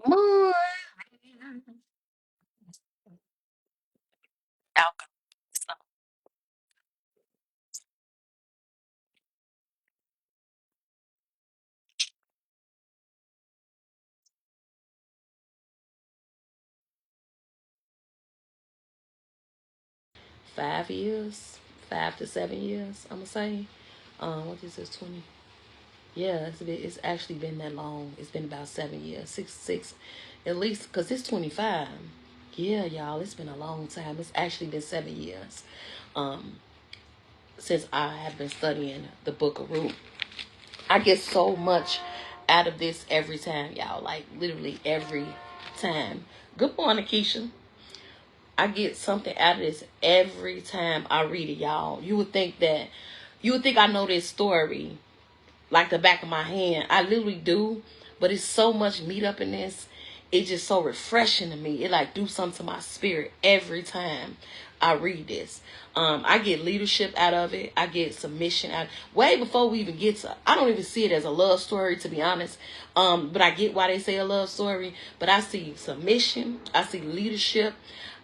More alcohol. 5 years, 5 to 7 years, I'm gonna say. What is this, 20? Yeah, it's actually been that long. It's been about 7 years, six, at least, because it's 25. Yeah, y'all, it's been a long time. It's actually been 7 years um, since I have been studying the book of Ruth. I get so much out of this every time, y'all. Like, literally every time. Good morning, Keisha. I get something out of this every time I read it, y'all. You would think I know this story like the back of my hand. I literally do, but it's so much meat up in this. It's just so refreshing to me. It like do something to my spirit every time I read this. I get leadership out of it. I get submission out. Way before we even get to, I don't even see it as a love story, to be honest. But I get why they say a love story. But I see submission. I see leadership.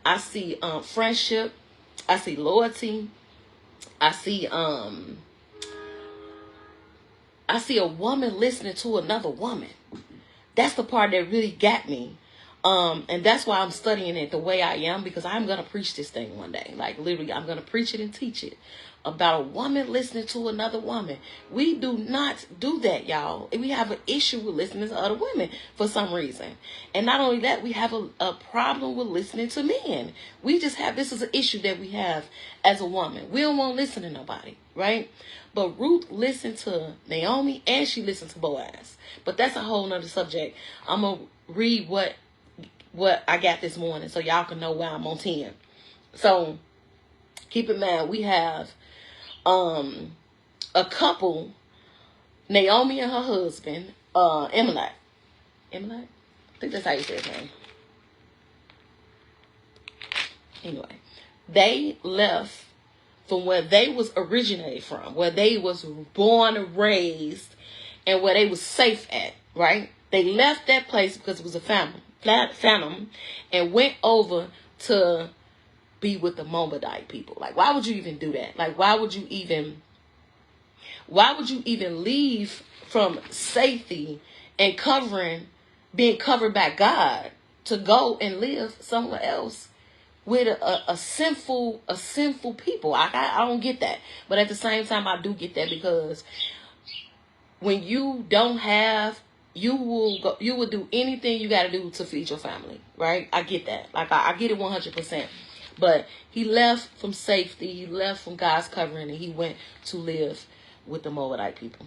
I see friendship. I see loyalty. I see I see a woman listening to another woman. That's the part that really got me. And that's why I'm studying it the way I am, because I'm going to preach this thing one day. Like, literally, I'm going to preach it and teach it about a woman listening to another woman. We do not do that, y'all. We have an issue with listening to other women for some reason. And not only that, we have a problem with listening to men. This is an issue that we have as a woman. We don't want to listen to nobody, right? But Ruth listened to Naomi and she listened to Boaz. But that's a whole nother subject. I'm going to read what I got this morning so y'all can know why I'm on 10. So keep in mind, we have a couple, Naomi and her husband, Emelech. Emelech? I think that's how you say his name. Anyway, they left from where they was originated from, where they was born and raised, and where they was safe at, right? They left that place because it was a famine, and went over to be with the Moabite people. Like, why would you even do that? Like, why would you even leave from safety and being covered by God to go and live somewhere else with a sinful people? I don't get that. But at the same time, I do get that, because when you don't have, you will do anything you got to do to feed your family, right? I get that. Like, I get it 100%. But he left from safety, he left from God's covering, and he went to live with the Moabite people.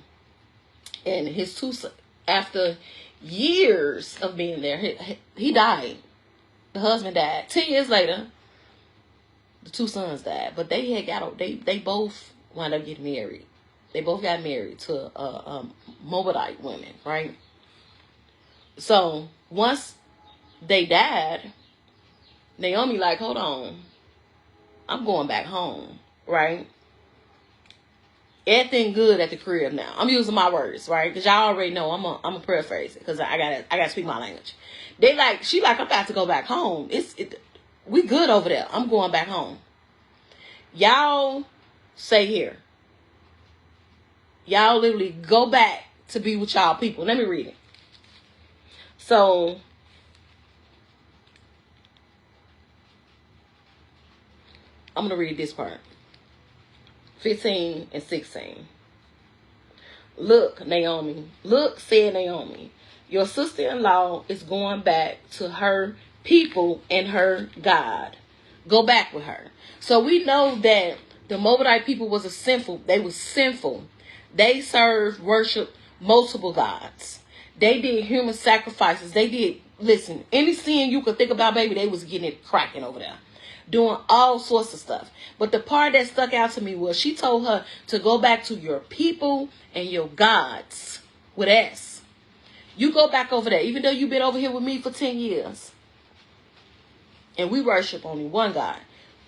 And his after years of being there, he died. The husband died. 10 years later, the two sons died. But they both wound up getting married. They both got married to Moabite women, right? So once they died, Naomi like, hold on, I'm going back home, right? Everything good at the crib now. I'm using my words, right? Because y'all already know I'm a paraphrase it, because I gotta speak my language. She like, I'm about to go back home. We good over there. I'm going back home. Y'all stay here. Y'all literally go back to be with y'all people. Let me read it. So I'm going to read this part. 15 and 16. Look, said Naomi, your sister-in-law is going back to her people and her God. Go back with her. So we know that the Moabite people was sinful. They worshiped multiple gods. They did human sacrifices. Listen, any sin you could think about, baby, they was getting it cracking over there. Doing all sorts of stuff. But the part that stuck out to me was she told her to go back to your people and your gods with S. You go back over there, even though you've been over here with me for 10 years. And we worship only one God.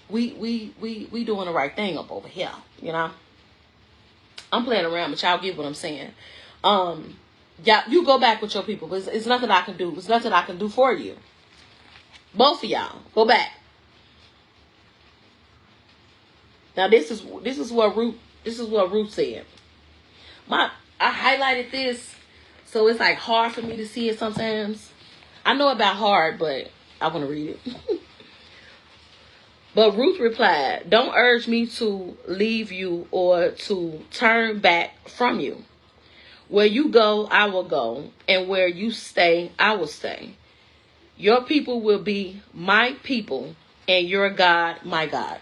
We doing the right thing up over here, you know. I'm playing around, but y'all get what I'm saying. Yeah, you go back with your people. But it's nothing I can do. It's nothing I can do for you. Both of y'all, go back. Now this is what Ruth said. I highlighted this, so it's like hard for me to see it sometimes. I know about hard, but I want to read it. But Ruth replied, "Don't urge me to leave you or to turn back from you. Where you go, I will go, and where you stay, I will stay. Your people will be my people, and your God, my God."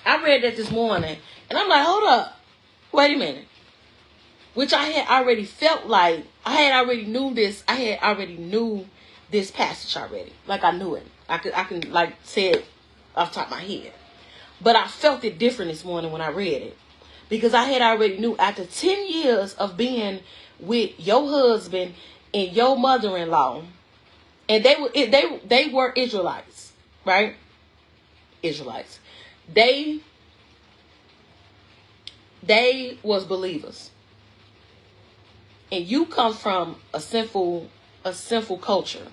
I read that this morning, and I'm like, hold up. Wait a minute. Which I had already felt like, I had already knew this. I had already knew this passage already. Like I knew it. I can like say it off the top of my head. But I felt it different this morning when I read it. Because I had already knew after 10 years of being with your husband and your mother-in-law, and they were Israelites, right? Israelites. They was believers. And you come from a sinful culture.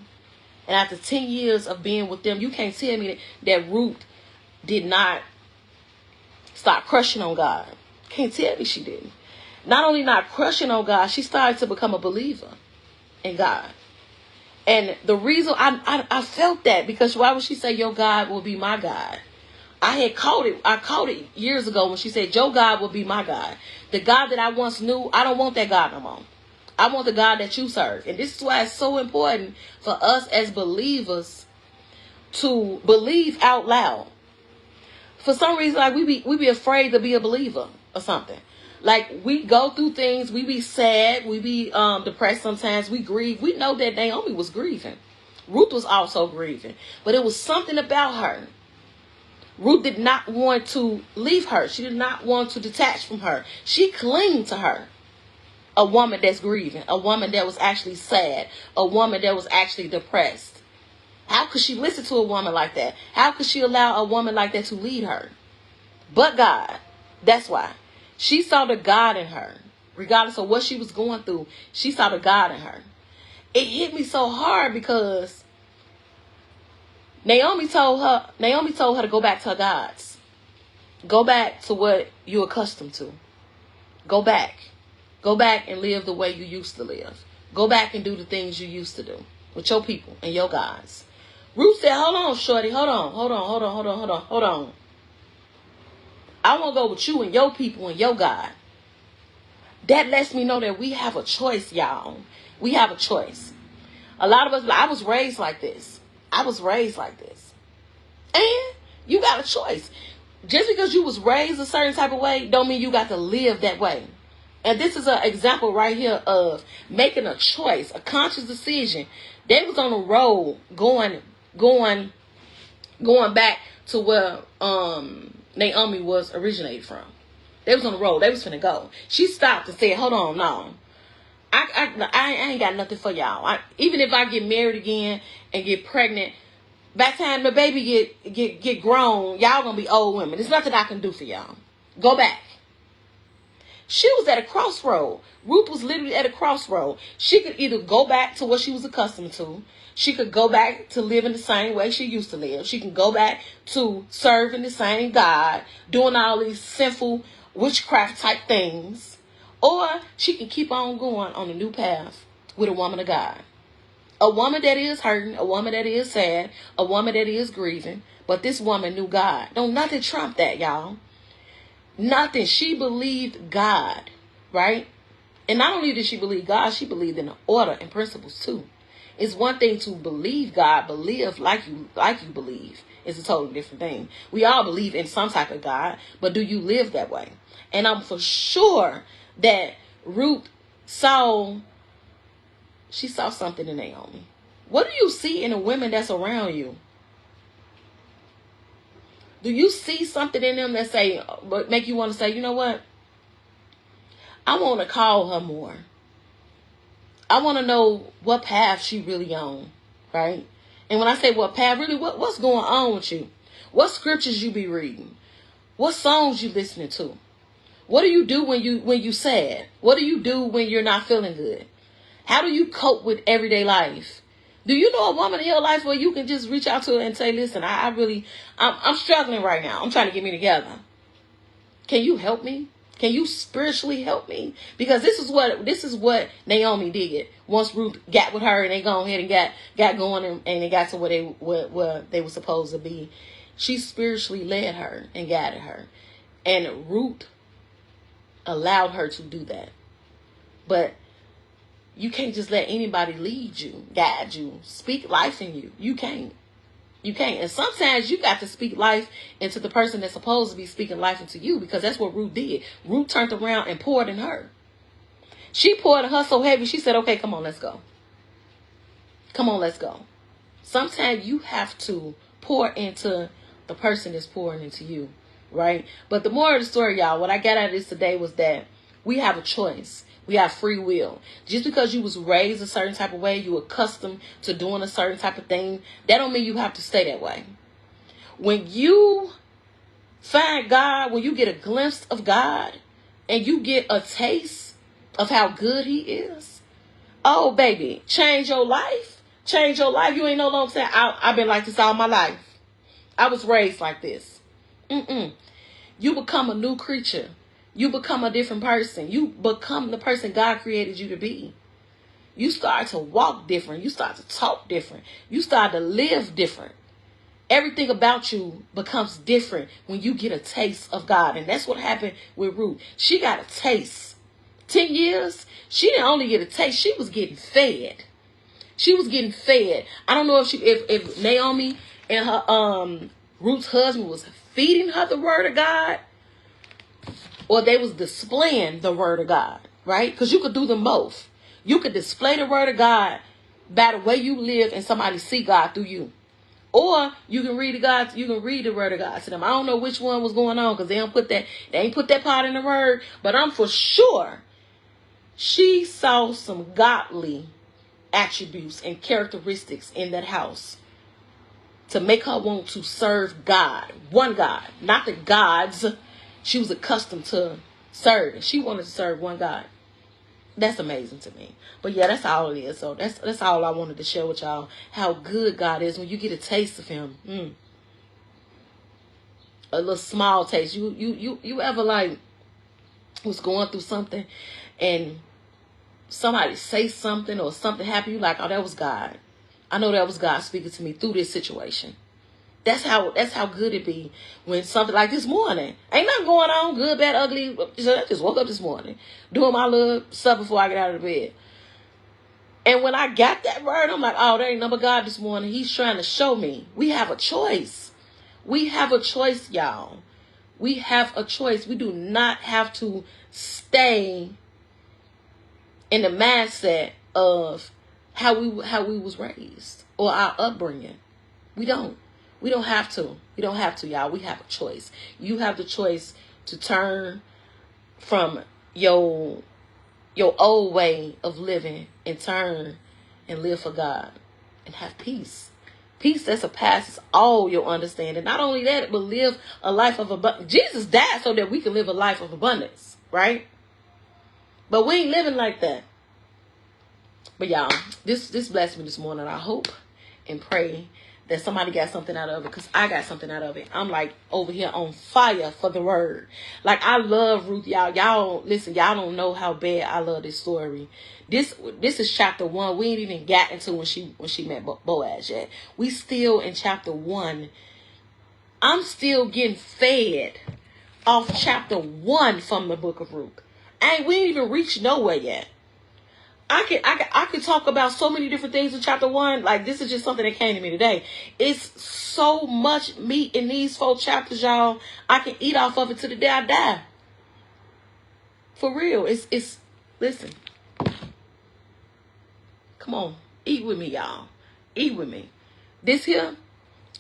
And after 10 years of being with them, you can't tell me that Ruth did not start crushing on God. Can't tell me she didn't. Not only not crushing on God, she started to become a believer in God. And the reason I felt that, because why would she say your God will be my God? I caught it years ago when she said, your God will be my God. The God that I once knew, I don't want that God no more. I want the God that you serve. And this is why it's so important for us as believers to believe out loud. For some reason, like we be afraid to be a believer or something. Like we go through things, we be sad, we be depressed sometimes, we grieve. We know that Naomi was grieving. Ruth was also grieving. But it was something about her. Ruth did not want to leave her. She did not want to detach from her. She clung to her. A woman that's grieving. A woman that was actually sad. A woman that was actually depressed. How could she listen to a woman like that? How could she allow a woman like that to lead her? But God. That's why. She saw the God in her. Regardless of what she was going through, she saw the God in her. It hit me so hard because Naomi told her to go back to her gods. Go back to what you're accustomed to. Go back. Go back and live the way you used to live. Go back and do the things you used to do with your people and your gods. Ruth said, hold on, shorty. Hold on. I want to go with you and your people and your God. That lets me know that we have a choice, y'all. We have a choice. A lot of us, I was raised like this. And you got a choice. Just because you was raised a certain type of way, don't mean you got to live that way. And this is an example right here of making a choice, a conscious decision. They was on the road going back to where Naomi was originated from. They was on the road. They was finna go. She stopped and said, hold on, no. I ain't got nothing for y'all. Even if I get married again and get pregnant, by the time the baby get grown, y'all gonna be old women. There's nothing I can do for y'all. Go back. She was at a crossroad. Ruth was literally at a crossroad. She could either go back to what she was accustomed to. She could go back to living the same way she used to live. She can go back to serving the same God, doing all these sinful witchcraft type things. Or she can keep on going on a new path with a woman of God. A woman that is hurting, a woman that is sad, a woman that is grieving. But this woman knew God. Don't nothing trump that, y'all. Nothing. She believed God, right? And not only did she believe God, she believed in the order and principles too. It's one thing to believe God, but live like you believe. It's a totally different thing. We all believe in some type of God, but do you live that way? And I'm for sure that Ruth saw something in Naomi. What do you see in the women that's around you? Do you see something in them that make you want to say, you know what? I want to call her more. I want to know what path she really on, right? And when I say what path, really, what's going on with you? What scriptures you be reading? What songs you listening to? What do you do when you sad? What do you do when you're not feeling good? How do you cope with everyday life? Do you know a woman in your life where you can just reach out to her and say, listen, I'm struggling right now. I'm trying to get me together. Can you help me? Can you spiritually help me? Because this is what Naomi did. Once Ruth got with her and they go ahead and got going and they got to where they were supposed to be, she spiritually led her and guided her. And Ruth allowed her to do that. But you can't just let anybody lead you, guide you, speak life in you. You can't. You can't. And sometimes you got to speak life into the person that's supposed to be speaking life into you, because that's what Ruth did. Ruth turned around and poured in her. She poured in her so heavy, she said, okay, come on, let's go. Come on, let's go. Sometimes you have to pour into the person that's pouring into you, right? But the moral of the story, y'all, what I got out of this today was that we have a choice. We have free will. Just because you was raised a certain type of way, you accustomed to doing a certain type of thing, that don't mean you have to stay that way. When you find God, when you get a glimpse of God and you get a taste of how good he is, oh, baby, change your life. Change your life. You ain't no longer saying, I've been like this all my life. I was raised like this. You become a new creature. You become a different person. You become the person God created you to be. You start to walk different. You start to talk different. You start to live different. Everything about you becomes different when you get a taste of God. And that's what happened with Ruth. She got a taste. 10 years, she didn't only get a taste. She was getting fed. She was getting fed. I don't know if Naomi and her Ruth's husband was feeding her the word of God, or they was displaying the word of God, right? Because you could do them both. You could display the word of God by the way you live and somebody see God through you. Or you can read the word of God to them. I don't know which one was going on because they ain't put that part in the word, but I'm for sure she saw some godly attributes and characteristics in that house to make her want to serve God. One God, not the gods she was accustomed to serve. She wanted to serve one God. That's amazing to me. But yeah, that's all it is. So that's all I wanted to share with y'all. How good God is when you get a taste of him. A little small taste. You ever like was going through something and somebody say something or something happened, you like, oh, that was God. I know that was God speaking to me through this situation. That's how good it be when something like this morning. Ain't nothing going on, good, bad, ugly. I just woke up this morning doing my little stuff before I get out of the bed. And when I got that word, I'm like, oh, there ain't number God this morning. He's trying to show me. We have a choice. We have a choice, y'all. We have a choice. We do not have to stay in the mindset of how we was raised or our upbringing. We don't. We don't have to. We don't have to, y'all. We have a choice. You have the choice to turn from your old way of living and turn and live for God and have peace. Peace that surpasses all your understanding. Not only that, but live a life of abundance. Jesus died so that we can live a life of abundance, right? But we ain't living like that. But y'all, this blessed me this morning. I hope and pray that somebody got something out of it, because I got something out of it. I'm like over here on fire for the word. Like, I love Ruth, y'all. Y'all listen, y'all don't know how bad I love this story. This is chapter 1. We ain't even got into when she met Boaz yet. We still in chapter 1. I'm still getting fed off chapter 1 from the book of Ruth. We ain't even reached nowhere yet. I could talk about so many different things in chapter 1. Like, this is just something that came to me today. It's so much meat in these 4 chapters, y'all. I can eat off of it till the day I die. For real. It's listen. Come on. Eat with me, y'all. Eat with me. This here,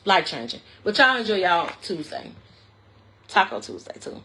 life changing. But y'all enjoy y'all Tuesday. Taco Tuesday, too.